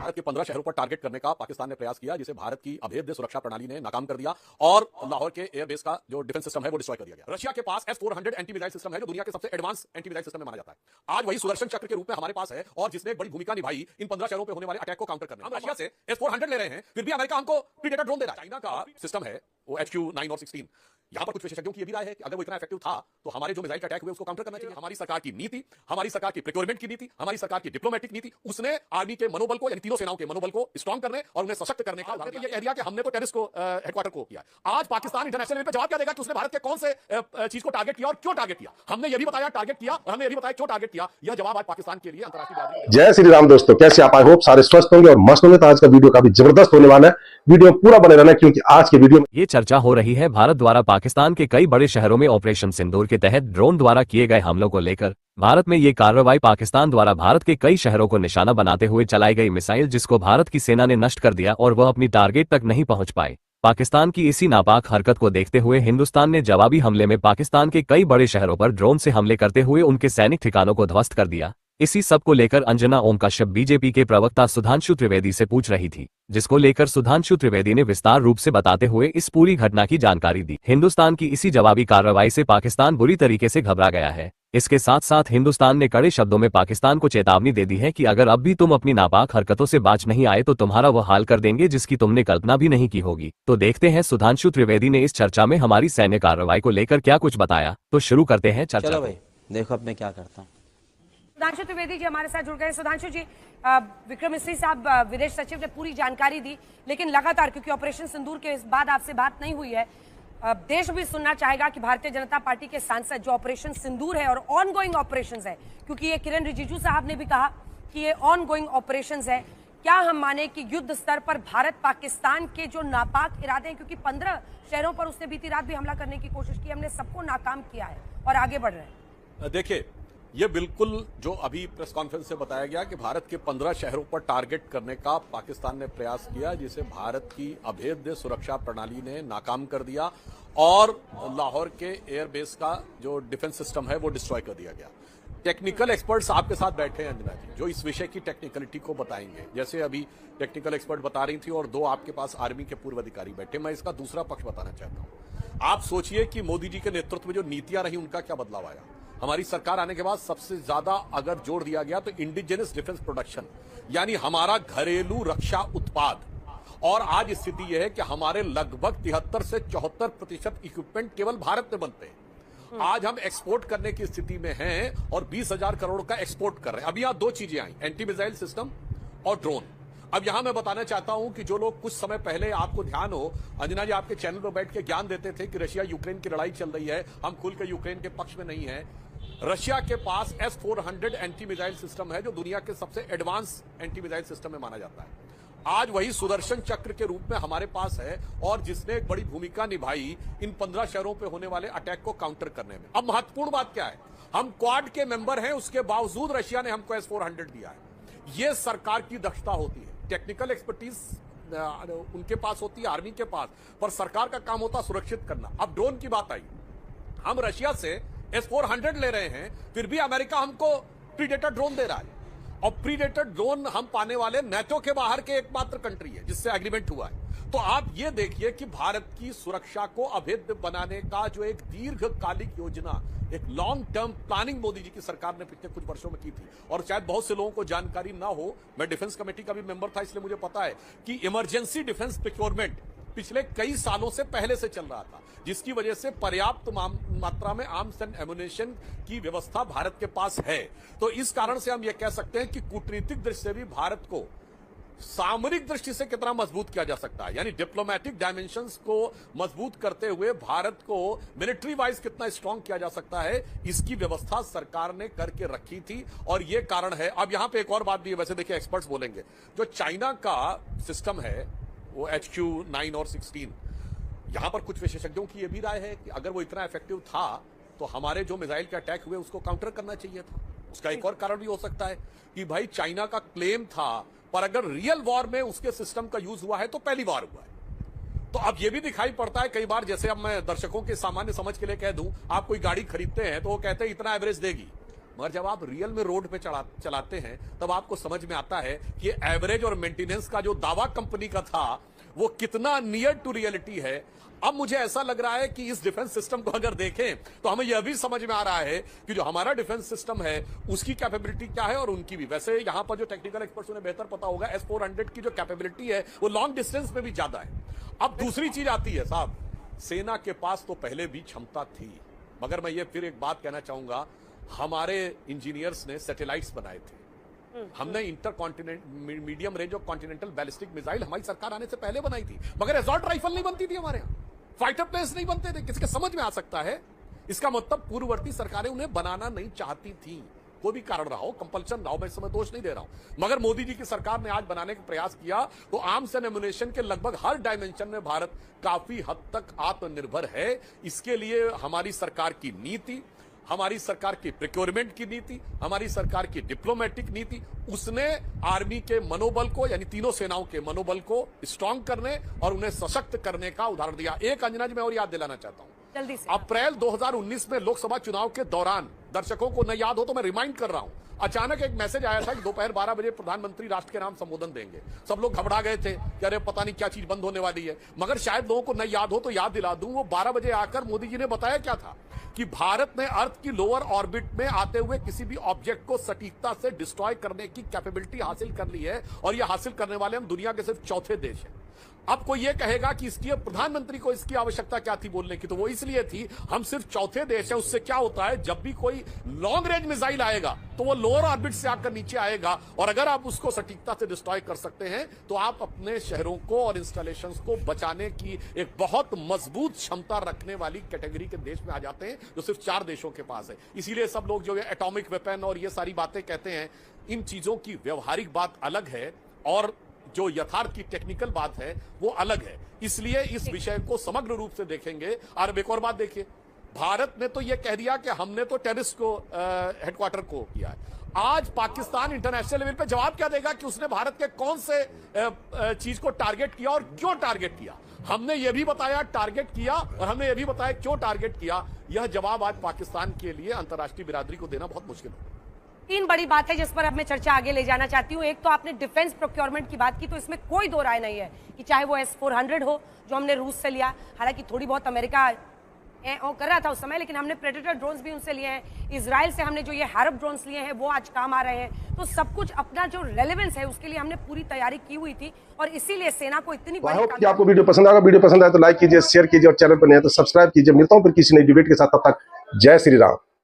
भारत के 15 शहरों पर टारगेट करने का पाकिस्तान ने प्रयास किया, जिसे भारत की अभेद्य सुरक्षा प्रणाली ने नाकाम कर दिया और लाहौर के एयरबेस का जो डिफेंस सिस्टम है वो डिस्ट्रॉय कर दिया गया। रशिया के पास S-400 एंटी मिसाइल सिस्टम है जो दुनिया के सबसे एडवांस एंटी मिसाइल सिस्टम में माना जाता है। आज वही सुदर्शन चक्र के रूप में हमारे पास है और जिसने एक बड़ी भूमिका निभाई इन 15 शहरों पर होने वाले अटैक को काउंटर करने में। हम रशिया से S-400 ले रहे हैं, फिर भी अमेरिका हमको प्रीडेटर ड्रोन दे रहा है। चाइना का सिस्टम है वो HQ-9 और 16। यहां पर कुछ विशेषज्ञों की यह भी राय है कि अगर वो इतना इफेक्टिव था तो हमारे जो मिसाइल अटैक हुए उसको काउंटर करना चाहिए। हमारी सरकार की नीति, हमारी सरकार की प्रोक्योरमेंट की नीति, हमारी सरकार की डिप्लोमेटिक नीति, उसने आर्मी के मनोबल को यानी तीनों सेनाओं के मनोबल को स्ट्रांग करने और उन्हें सशक्त करने का ये कह दिया कि हमने तो टेररिस्ट को हेडक्वार्टर को किया। आज पाकिस्तान इंटरनेशनल लेवल पे जवाब क्या देगा कि उसने भारत के कौन से चीज को टारगेट किया और क्यों टारगेट किया। हमने ये भी बताया टारगेट किया और हमने ये भी बताया क्यों टारगेट किया। यह जवाब आज पाकिस्तान के लिए अंतर्राष्ट्रीय। जय श्री राम दोस्तों, कैसे आप? आई होप सारे स्वस्थ होंगे और मस्त होंगे। तो आज का वीडियो काफी जबरदस्त होने वाला है, वीडियो पूरा बने रहना क्योंकि आज के वीडियो में ये चर्चा हो रही है भारत द्वारा पाकिस्तान के कई बड़े शहरों में ऑपरेशन सिंदूर के तहत ड्रोन द्वारा किए गए हमलों को लेकर। भारत में ये कार्रवाई पाकिस्तान द्वारा भारत के कई शहरों को निशाना बनाते हुए चलाई गई मिसाइल जिसको भारत की सेना ने नष्ट कर दिया और वह अपनी टारगेट तक नहीं पहुंच पाए। पाकिस्तान की इसी नापाक हरकत को देखते हुए हिंदुस्तान ने जवाबी हमले में पाकिस्तान के कई बड़े शहरों पर ड्रोन से हमले करते हुए उनके सैनिक ठिकानों को ध्वस्त कर दिया। इसी सब को लेकर अंजना ओम कश्यप बीजेपी के प्रवक्ता सुधांशु त्रिवेदी से पूछ रही थी, जिसको लेकर सुधांशु त्रिवेदी ने विस्तार रूप से बताते हुए इस पूरी घटना की जानकारी दी। हिंदुस्तान की इसी जवाबी कार्रवाई से पाकिस्तान बुरी तरीके से घबरा गया है। इसके साथ साथ हिंदुस्तान ने कड़े शब्दों में पाकिस्तान को चेतावनी दे दी है कि अगर अब भी तुम अपनी नापाक हरकतों से बाज नहीं आए तो तुम्हारा वह हाल कर देंगे जिसकी तुमने कल्पना भी नहीं की होगी। तो देखते हैं सुधांशु त्रिवेदी ने इस चर्चा में हमारी सैन्य कार्रवाई को लेकर क्या कुछ बताया। तो शुरू करते हैं चर्चा। चलो भाई देखो अब मैं क्या करता हूँ। सुधांशु त्रिवेदी जी हमारे साथ जुड़ गए। सुधांशु जी, विक्रम मिस्री साहब विदेश सचिव ने पूरी जानकारी दी, लेकिन लगातार क्योंकि ऑपरेशन सिंदूर के बाद आपसे बात नहीं हुई है, देश भी सुनना चाहेगा कि भारतीय जनता पार्टी के सांसद जो ऑपरेशन सिंदूर है और ऑन गोइंग ऑपरेशन है, क्योंकि ये किरण रिजिजू साहब ने भी कहा कि ये ऑन गोइंग ऑपरेशन है, क्या हम माने कि युद्ध स्तर पर भारत पाकिस्तान के जो नापाक इरादे हैं, क्योंकि 15 शहरों पर उसने बीती रात भी हमला करने की कोशिश की, हमने सबको नाकाम किया है और आगे बढ़ रहे हैं। देखिए, ये बिल्कुल जो अभी प्रेस कॉन्फ्रेंस से बताया गया कि भारत के 15 शहरों पर टारगेट करने का पाकिस्तान ने प्रयास किया, जिसे भारत की अभेद्य सुरक्षा प्रणाली ने नाकाम कर दिया और लाहौर के एयरबेस का जो डिफेंस सिस्टम है वो डिस्ट्रॉय कर दिया गया। टेक्निकल एक्सपर्ट्स आपके साथ बैठे हैं अंजना जी, जो इस विषय की टेक्निकलिटी को बताएंगे। जैसे अभी टेक्निकल एक्सपर्ट बता रही थी और 2 आपके पास आर्मी के पूर्व अधिकारी बैठे। मैं इसका दूसरा पक्ष बताना चाहता हूं। आप सोचिए कि मोदी जी के नेतृत्व में जो नीतियां रही उनका क्या बदलाव आया। हमारी सरकार आने के बाद सबसे ज्यादा अगर जोर दिया गया तो इंडिजिनस डिफेंस प्रोडक्शन, यानी हमारा घरेलू रक्षा उत्पाद। और आज स्थिति यह है कि हमारे लगभग 73 से 74% इक्विपमेंट केवल भारत में बनते हैं। आज हम एक्सपोर्ट करने की स्थिति में हैं और 20,000 करोड़ का एक्सपोर्ट कर रहे हैं। अभी यहां 2 चीजें आई, एंटी मिसाइल सिस्टम और ड्रोन। अब यहां मैं बताना चाहता हूं कि जो लोग कुछ समय पहले, आपको ध्यान हो अंजना जी, आपके चैनल पर बैठ के ज्ञान देते थे कि रशिया यूक्रेन की लड़ाई चल रही है, हम खुल के यूक्रेन के पक्ष में नहीं है। रशिया के पास S-400 एंटी मिसाइल सिस्टम है जो दुनिया के सबसे एडवांस एंटी मिसाइल सिस्टम में माना जाता है। आज वही सुदर्शन चक्र के रूप में हमारे पास है और जिसने एक बड़ी भूमिका निभाई इन 15 शहरों पे होने वाले अटैक को काउंटर करने में। अब महत्वपूर्ण बात क्या है, हम क्वाड के मेंबर हैं, उसके बावजूद रशिया ने हमको S-400 दिया है। यह सरकार की दक्षता होती है, टेक्निकल एक्सपर्टीज उनके पास होती है, आर्मी के पास, पर सरकार का काम होता है सुरक्षित करना। अब ड्रोन की बात आई, हम रशिया से S-400 ले रहे हैं, फिर भी अमेरिका हमको प्रीडेटर ड्रोन दे रहा है और प्रीडेटर ड्रोन हम पाने वाले नेटो के बाहर के एकमात्र कंट्री है जिससे एग्रीमेंट हुआ है। तो आप ये देखिए कि भारत की सुरक्षा को अभेद्य बनाने का जो एक दीर्घकालिक योजना, एक long term planning Modi ji की सरकार ने पिछले कुछ वर्षों में की थी। और शायद बहुत से लोगों को जानकारी ना हो, मैं डिफेंस कमेटी का भी मेंबर था इसलिए मुझे पता है कि इमरजेंसी डिफेंस प्रोक्योरमेंट पिछले कई सालों से पहले से चल रहा था, जिसकी वजह से पर्याप्त मात्रा में आर्म्स एंड एमुनिशन की व्यवस्था भारत के पास है। तो इस कारण से हम यह कह सकते हैं कि कूटनीतिक दृष्टि से भी भारत को सामरिक दृष्टि से कितना मजबूत किया जा सकता है, यानी डिप्लोमेटिक डायमेंशंस को मजबूत करते हुए भारत को मिलिट्री वाइज कितना स्ट्रांग किया जा सकता है, इसकी व्यवस्था सरकार ने करके रखी थी और यह कारण है। अब यहां पे एक और बात भी है, वैसे देखिए एक्सपर्ट्स बोलेंगे, जो चाइना का सिस्टम है वो HQ-9 और 16, यहां पर कुछ विशेषज्ञों की यह भी राय है कि अगर वो इतना इफेक्टिव था तो हमारे जो मिसाइल के अटैक हुए उसको काउंटर करना चाहिए था। उसका एक और कारण भी हो सकता है कि भाई चाइना का क्लेम था, पर अगर रियल वॉर में उसके सिस्टम का यूज हुआ है तो पहली बार हुआ है। तो अब यह भी दिखाई पड़ता है कई बार, जैसे अब मैं दर्शकों के सामान्य समझ के लिए कह दूं, आप कोई गाड़ी खरीदते हैं तो वो कहते हैं इतना एवरेज देगी, मगर जब आप रियल में रोड पे चलाते हैं तब आपको समझ में आता है कि एवरेज और मेंटेनेंस का जो दावा कंपनी का था वो कितना नियर टू रियलिटी है। अब मुझे ऐसा लग रहा है कि इस डिफेंस सिस्टम को अगर देखें तो हमें यह भी समझ में आ रहा है कि जो हमारा डिफेंस सिस्टम है उसकी कैपेबिलिटी क्या है और उनकी भी। वैसे यहां पर जो टेक्निकल एक्सपर्ट्स उन्हें बेहतर पता होगा, S-400 की जो कैपेबिलिटी है वो लॉन्ग डिस्टेंस में भी ज्यादा है। अब दूसरी चीज आती है साहब, सेना के पास तो पहले भी क्षमता थी, मगर मैं ये फिर एक बात कहना चाहूंगा, हमारे इंजीनियर्स ने सैटेलाइट्स बनाए थे, हमने मीडियम रेंज और कॉन्टिनेंटल बैलिस्टिक मिसाइल हमारी सरकार आने से पहले बनाई थी, मगर असॉल्ट राइफल नहीं बनती थी हमारे यहाँ, फाइटर प्लेन्स नहीं बनते थे। किसी के समझ में आ सकता है, इसका मतलब पूर्ववर्ती सरकारें उन्हें बनाना नहीं चाहती थी, कोई भी कारण रहा हो, कंपल्शन रहा हो, मैं इस समय दोष नहीं दे रहा हूं। मगर मोदी जी की सरकार ने आज बनाने का प्रयास किया तो आर्म्स एंड एम्युनिशन के लगभग हर डायमेंशन में भारत काफी हद तक आत्मनिर्भर है। इसके लिए हमारी सरकार की नीति, हमारी सरकार की प्रिक्योरमेंट की नीति, हमारी सरकार की डिप्लोमेटिक नीति, उसने आर्मी के मनोबल को, यानी तीनों सेनाओं के मनोबल को स्ट्रांग करने और उन्हें सशक्त करने का उदाहरण दिया। एक अंजना जी मैं और याद दिलाना चाहता हूं, जल्दी से। अप्रैल 2019 में लोकसभा चुनाव के दौरान, दर्शकों को न याद हो तो मैं रिमाइंड कर रहा हूं, अचानक एक मैसेज आया था कि दोपहर 12 बजे प्रधानमंत्री राष्ट्र के नाम संबोधन देंगे। सब लोग घबरा गए थे कि अरे पता नहीं क्या चीज बंद होने वाली है, मगर शायद लोगों को न याद हो तो याद दिला दूं, वो 12 बजे आकर मोदी जी ने बताया क्या था कि भारत ने अर्थ की लोअर ऑर्बिट में आते हुए किसी भी ऑब्जेक्ट को सटीकता से डिस्ट्रॉय करने की कैपेबिलिटी हासिल कर ली है और यह हासिल करने वाले हम दुनिया के सिर्फ चौथे देश हैं। अब कोई ये कहेगा कि इसकी प्रधानमंत्री को इसकी आवश्यकता क्या थी बोलने की, तो वो इसलिए थी हम सिर्फ चौथे देश है। उससे क्या होता है, जब भी कोई लॉन्ग रेंज मिसाइल आएगा तो वो लोअर ऑर्बिट से आकर नीचे आएगा और अगर आप उसको सटीकता से डिस्ट्रॉय कर सकते हैं तो आप अपने शहरों को और इंस्टॉलेशंस को बचाने की एक बहुत मजबूत क्षमता रखने वाली कैटेगरी के देश में आ जाते हैं, जो सिर्फ 4 देशों के पास है। इसीलिए सब लोग जो एटॉमिक वेपन और ये सारी बातें कहते हैं, इन चीजों की व्यवहारिक बात अलग है और जो यथार्थ की टेक्निकल बात है वो अलग है। इसलिए इस विषय को समग्र रूप से देखेंगे। और एक और बात देखिए, भारत ने तो ये कह दिया कि हमने तो टेररिस्ट को हेडक्वार्टर को किया है। आज पाकिस्तान इंटरनेशनल लेवल पे जवाब क्या देगा कि उसने भारत के कौन से चीज को टारगेट किया और क्यों टारगेट किया। हमने ये भी बताया टारगेट किया और हमने ये भी बताया क्यों टारगेट किया। यह जवाब आज पाकिस्तान के लिए अंतर्राष्ट्रीय बिरादरी को देना बहुत मुश्किल है। 3 बड़ी बात है जिस पर अब मैं चर्चा आगे ले जाना चाहती हूँ। एक तो आपने डिफेंस प्रोक्योरमेंट की बात की, तो इसमें कोई दो राय नहीं है कि चाहे वो S-400 हो जो हमने रूस से लिया, हालांकि थोड़ी बहुत अमेरिका कर रहा था उस समय, लेकिन हमने प्रेडेटर ड्रोन्स भी उनसे लिए हैं। इजराइल से हमने जो ये हैरप ड्रोन्स लिए हैं वो आज काम आ रहे हैं। तो सब कुछ अपना जो रेलेवेंस है उसके लिए हमने पूरी तैयारी की हुई थी और इसीलिए सेना को इतनी बड़ी। कि आपको वीडियो पसंद आएगा, वीडियो पसंद आए तो लाइक कीजिए, शेयर कीजिए और चैनल पर नहीं है तो सब्सक्राइब कीजिए। मिलता हूं फिर किसी नई डिबेट के साथ, तब तक जय श्री राम।